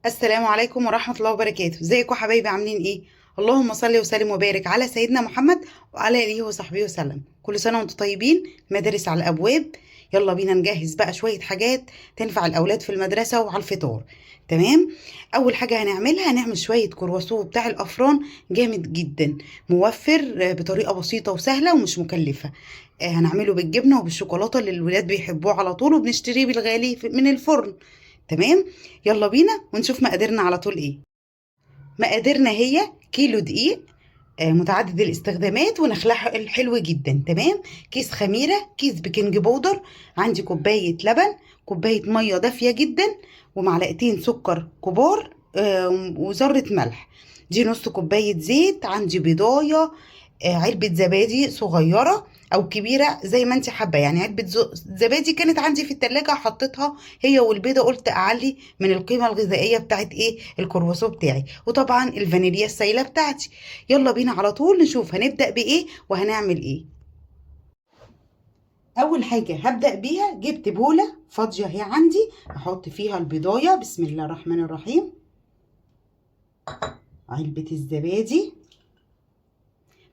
السلام عليكم ورحمة الله وبركاته. ازيكم حبايبي، عاملين ايه؟ اللهم صل وسلم وبارك على سيدنا محمد وعلى اله وصحبه وسلم. كل سنة وانتم طيبين. مدارس على الابواب، يلا بينا نجهز بقى شوية حاجات تنفع الاولاد في المدرسة وعلى الفطار. تمام. اول حاجة هنعملها، هنعمل شوية كرواسون بتاع الافران، جامد جدا، موفر، بطريقة بسيطة وسهلة ومش مكلفة. هنعمله بالجبنة وبالشوكولاتة اللي الولاد بيحبوه على طول، وبنشتريه بالغالي من الفرن. تمام. يلا بينا ونشوف مقاديرنا على طول ايه. مقاديرنا هي كيلو دقيق متعدد الاستخدامات ونخلها الحلو جدا. تمام. كيس خميرة، كيس بيكنج بودر، عندي كوباية لبن، كوباية مية دافية جدا، ومعلقتين سكر كبار، وذرة ملح. دي نص كوباية زيت، عندي بيضاية، علبة زبادي صغيرة أو كبيرة زي ما انت حابة. يعني علبة زبادي كانت عندي في التلاجة، حطيتها هي والبيضة، قلت أعلي من القيمة الغذائية بتاعت ايه الكرواسون بتاعي، وطبعا الفانيليا السايلة بتاعتي. يلا بينا على طول نشوف هنبدأ بإيه وهنعمل إيه. أول حاجة هبدأ بيها، جبت بولة فاضية هي عندي، هحط فيها البيضاية، بسم الله الرحمن الرحيم، علبة الزبادي.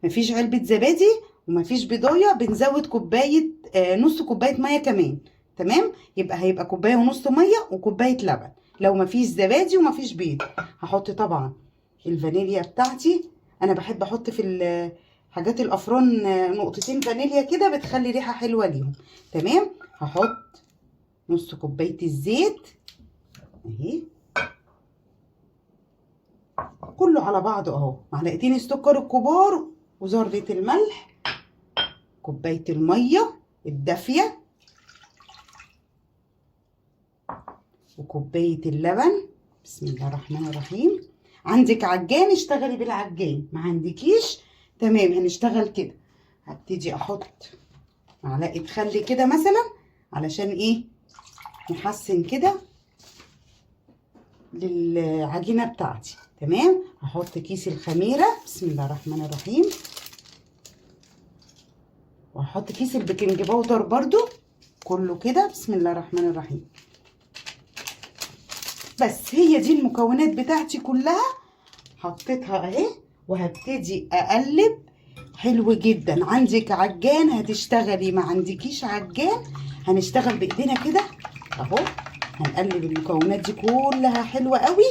مفيش علبة زبادي ومفيش بيضاية، بنزود كوباية، نص كوباية مية كمان. تمام. يبقى كوباية ونص مية وكوباية لبن. لو مفيش زبادي ومفيش بيض، هحط طبعا الفانيليا بتاعتي. انا بحب احط في حاجات الافران نقطتين فانيليا كده، بتخلي ريحة حلوة ليهم. تمام. هحط نص كوباية الزيت اهي، كله على بعضه اهو، معلقتين السكر الكبار وذرة الملح، كوباية المية الدافية، وكوباية اللبن. بسم الله الرحمن الرحيم. عندك عجان اشتغلي بالعجان، ما عندكيش تمام هنشتغل كده. هبتدي احط معلقة خل كده مثلا، علشان ايه، نحسن كده للعجينة بتاعتي. تمام. هحط كيس الخميرة، بسم الله الرحمن الرحيم، وهحط كيس البيكنج باودر برضو، كله كده بسم الله الرحمن الرحيم. بس هي دي المكونات بتاعتي كلها، حطيتها اهي، وهبتدي اقلب. حلو جدا. عندك عجان هتشتغلي، ما عندكيش عجان هنشتغل بايدينا كده اهو. هنقلب المكونات دي كلها حلوة قوي،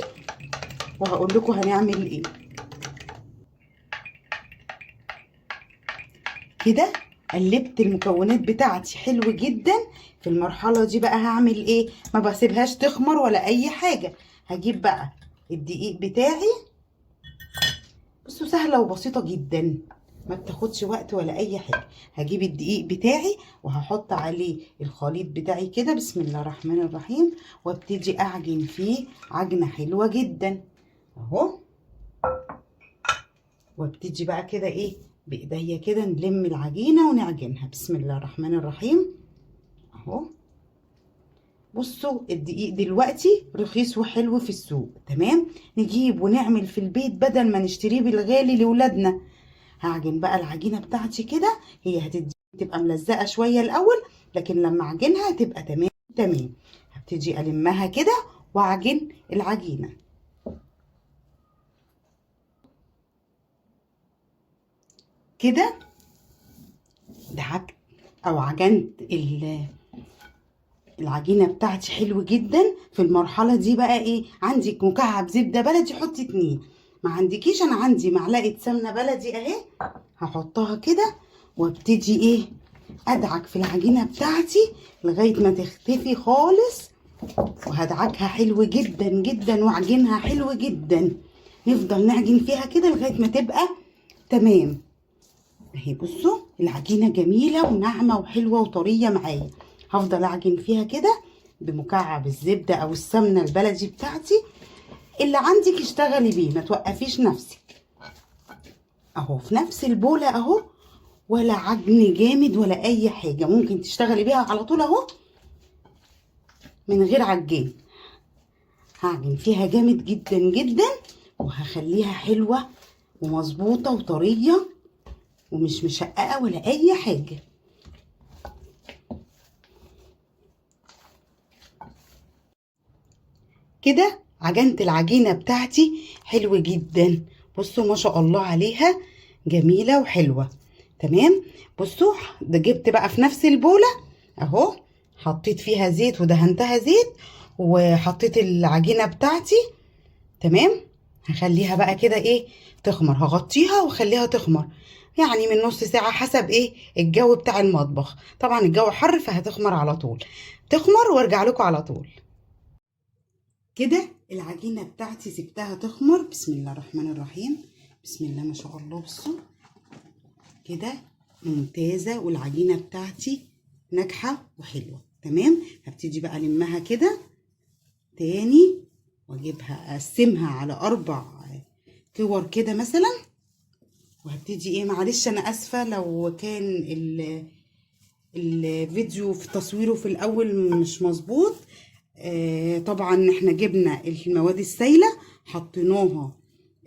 وهقول لكم هنعمل ايه. كده قلبت المكونات بتاعتي حلو جدا. في المرحلة دي بقى هعمل ايه؟ ما بسيبهاش تخمر ولا اي حاجة. هجيب بقى الدقيق بتاعي، بصوا سهلة وبسيطة جدا، ما بتاخدش وقت ولا اي حاجة. هجيب الدقيق بتاعي وهحط عليه الخليط بتاعي كده، بسم الله الرحمن الرحيم، وابتدي اعجن فيه عجنة حلوة جدا اهو. وابتدي بقى كده ايه، بايديا كده نلم العجينة ونعجنها، بسم الله الرحمن الرحيم اهو. بصوا الدقيق دلوقتي رخيص وحلو في السوق. تمام. نجيب ونعمل في البيت بدل ما نشتريه بالغالي لولادنا. هعجن بقى العجينة بتاعتي كده، هي تبقى ملزقة شوية الأول، لكن لما اعجنها تبقى تمام تمام. هبتدي ألمها كده واعجن العجينة كده. دعكت أو عجنت العجينة بتاعتي حلو جدا. في المرحلة دي بقى ايه، عندك مكعب زبدة بلدي حطي 2، ما عندكيش انا عندي معلقة سمنة بلدي اهي، هحطها كده وابتدي ايه، ادعك في العجينة بتاعتي لغاية ما تختفي خالص. وهدعكها حلو جدا جدا واعجنها حلو جدا. نفضل نعجن فيها كده لغاية ما تبقى تمام اهي. بصوا العجينة جميلة وناعمة وحلوة وطرية معايا. هفضل اعجن فيها كده بمكعب الزبدة او السمنة البلدي بتاعتي، اللي عندك اشتغلي بيه، ما توقفيش نفسك اهو. في نفس البولة اهو، ولا عجن جامد ولا اي حاجة، ممكن تشتغلي بيها على طول اهو من غير عجان. هعجن فيها جامد جدا جدا، وهخليها حلوة ومظبوطة وطرية ومش مشققة ولا اي حاجة. كده عجنت العجينة بتاعتي حلو جدا. بصوا ما شاء الله عليها، جميلة وحلوة. تمام. بصوا ده جبت بقى في نفس البولة اهو، حطيت فيها زيت ودهنتها زيت، وحطيت العجينة بتاعتي. تمام. هخليها بقى كده ايه تخمر، هغطيها واخليها تخمر يعني من نص ساعة حسب ايه الجو بتاع المطبخ. طبعا الجو حر فهتخمر على طول، تخمر وارجع لكم على طول. كده العجينة بتاعتي سبتها تخمر. بسم الله الرحمن الرحيم. بسم الله ما شاء الله. بصوا كده ممتازة، والعجينة بتاعتي ناجحة وحلوة. تمام. هبتدي بقى المها كده تاني واجيبها اقسمها على 4 كور كده مثلا، وهبتدي ايه، معلش انا اسفة لو كان الفيديو في تصويره في الاول مش مظبوط. طبعا احنا جبنا المواد السائلة حطيناها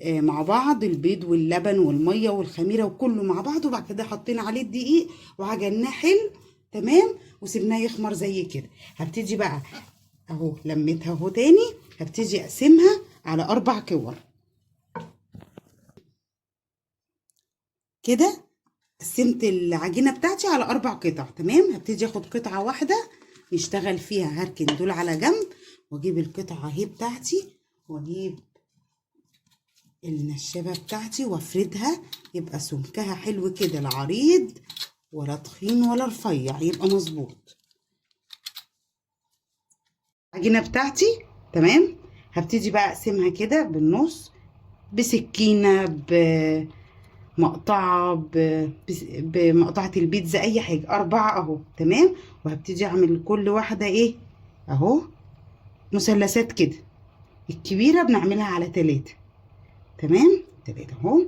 مع بعض، البيض واللبن والمية والخميرة وكله مع بعض، وبعد كده حطينا عليه الدقيق وعجناه حلو. تمام. وسيبناه يخمر زي كده. هبتدي بقى اهو لميتها اهو تاني، هبتدي اقسمها على 4 كور كده. قسمت العجينة بتاعتي على 4 قطع. تمام. هبتدي اخد قطعة واحدة نشتغل فيها، هركن دول على جنب، واجيب القطعة اهي بتاعتي، واجيب النشابة بتاعتي وافردها يبقى سمكها حلو كده، لا عريض ولا تخين ولا رفيع، يبقى مظبوط. العجينة بتاعتي تمام. هبتدي بقى اقسمها كده بالنص بسكينة، بمقطعة، بمقطعة البيتزا، اي حاجة. 4 اهو. تمام. وهبتدي اعمل كل واحدة ايه اهو مثلثات كده. الكبيرة بنعملها على 3. تمام. 3 اهو.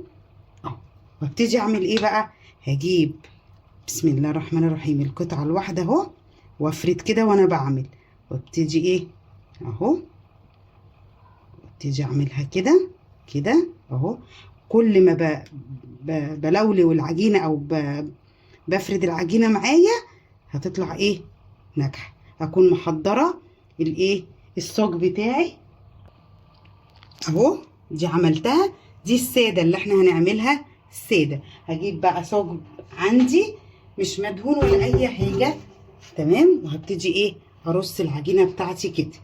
وهبتدي اعمل ايه بقى، هجيب بسم الله الرحمن الرحيم القطعة الواحدة اهو، وافرد كده وانا بعمل، وابتدي ايه اهو، وابتدي اعملها كده كده اهو. كل ما بلولو العجينة او بفرد العجينة معايا هتطلع ايه ناجحة. هكون محضرة الايه الصاج بتاعي اهو. دي عملتها، دي السادة اللي احنا هنعملها السادة. هجيب بقى صاج عندي مش مدهون ولا اي حاجة. تمام. وهبتدي ايه ارص العجينة بتاعتي كده.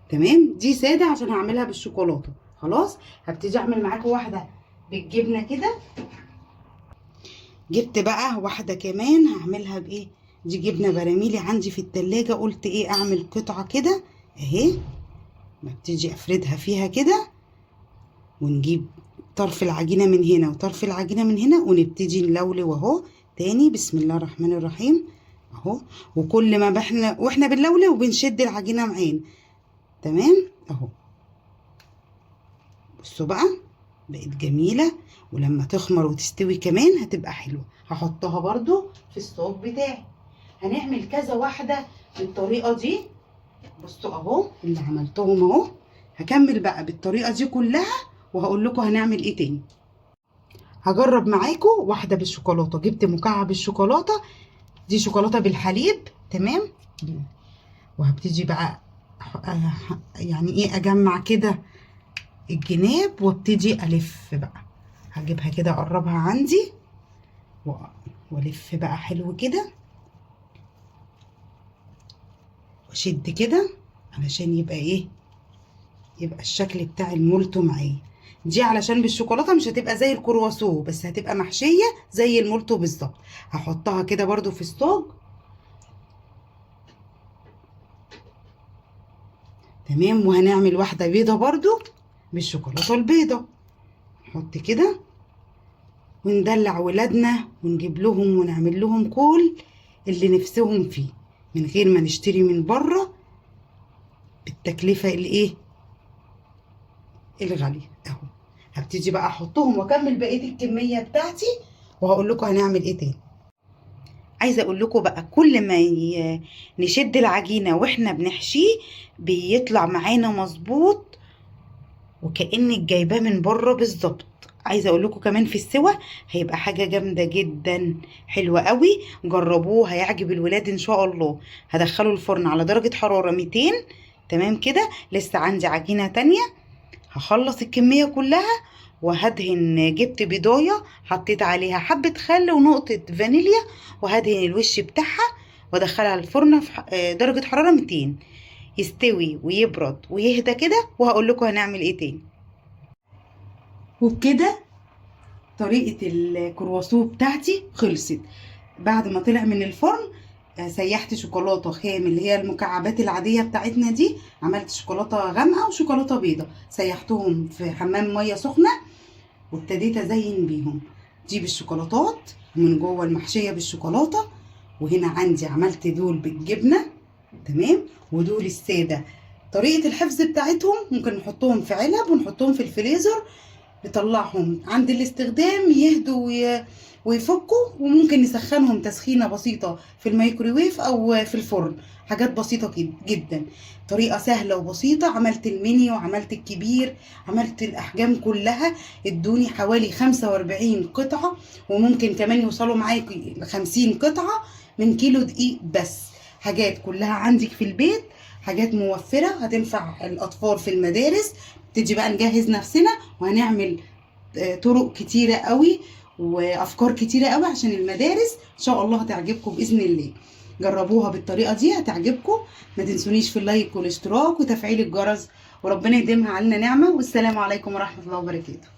تمام. دي سادة عشان هعملها بالشوكولاتة. خلاص. هبتدي اعمل معاكم واحدة بالجبنة كده. جبت بقى واحدة كمان هعملها بايه، دي جبنة براميلي عندي في التلاجة، قلت ايه اعمل قطعة كده اهي. ببتدي افردها فيها كده، ونجيب طرف العجينة من هنا وطرف العجينة من هنا، ونبتدي نلولو اهو تاني. بسم الله الرحمن الرحيم اهو. وكل ما واحنا بنلولو وبنشد العجينة معانا. تمام اهو. بصوا بقى بقت جميلة، ولما تخمر وتستوي كمان هتبقى حلوة. هحطها برضو في الصاج بتاعي. هنعمل كذا واحدة بالطريقة دي. بصوا اهو اللي عملتهم اهو. هكمل بقى بالطريقة دي كلها وهقول لكم هنعمل ايه تاني. هجرب معاكم واحدة بالشوكولاتة. جبت مكعب الشوكولاتة، دي شوكولاتة بالحليب. تمام. وهبتدي بقى يعني ايه اجمع كده الجناب، وابتدي الف بقى. هجيبها كده اقربها عندي والف بقى حلو كده، واشد كده علشان يبقى ايه، يبقى الشكل بتاع المولتو معايا. دي علشان بالشوكولاته مش هتبقى زي الكرواسون، بس هتبقى محشيه زي المولتو بالظبط. هحطها كده برضو في الصاج. تمام. وهنعمل واحده بيضه برضو بالشوكولاته البيضه. نحط كده وندلع ولادنا ونجيب لهم ونعمل لهم كل اللي نفسهم فيه من غير ما نشتري من بره بالتكلفه الايه الغاليه اهو. هبتدي بقى احطهم واكمل بقيه الكميه بتاعتي، وهقول لكم هنعمل ايه تاني. عايزه اقول لكم بقى كل ما نشد العجينه واحنا بنحشيه بيطلع معانا مظبوط، وكأنك جايباه من بره بالظبط. عايزه اقول لكم كمان في السوا هيبقى حاجه جامده جدا حلوه قوي. جربوه هيعجب الولاد ان شاء الله. هدخله الفرن على درجه حراره 200 تمام كده. لسه عندي عجينة تانية، هخلص الكمية كلها وهدهن. جبت بيضاية حطيت عليها حبة خل ونقطة فانيليا، وهدهن الوش بتاعها وادخلها الفرن في درجة حرارة 200 يستوي ويبرد ويهدى كده، وهقول لكم هنعمل ايه تاني. وبكده طريقة الكرواسون بتاعتي خلصت. بعد ما طلع من الفرن سيحت شوكولاته خام اللي هي المكعبات العاديه بتاعتنا دي، عملت شوكولاته غامقه وشوكولاته بيضه، سيحتهم في حمام ميه سخنه وابتديت ازين بيهم. دي بالشوكولاتات من جوه المحشيه بالشوكولاته، وهنا عندي عملت دول بالجبنه تمام، ودول الساده. طريقه الحفظ بتاعتهم ممكن نحطهم في علب ونحطهم في الفريزر، نطلعهم عند الاستخدام يهدوا ويفكوا، وممكن نسخنهم تسخينة بسيطة في الميكروويف او في الفرن، حاجات بسيطة جدا. طريقة سهلة وبسيطة. عملت الميني وعملت الكبير، عملت الأحجام كلها. ادوني حوالي 45 قطعة، وممكن كمان يوصلوا معاكي ل50 قطعة من كيلو دقيق بس. حاجات كلها عندك في البيت، حاجات موفرة هتنفع الأطفال في المدارس. تيجي بقى نجهز نفسنا وهنعمل طرق كتيرة قوي وأفكار كتيرة قوي عشان المدارس. إن شاء الله هتعجبكم بإذن الله. جربوها بالطريقة دي هتعجبكم. ما تنسونيش في اللايك والاشتراك وتفعيل الجرس، وربنا يديمها علينا نعمة. والسلام عليكم ورحمة الله وبركاته.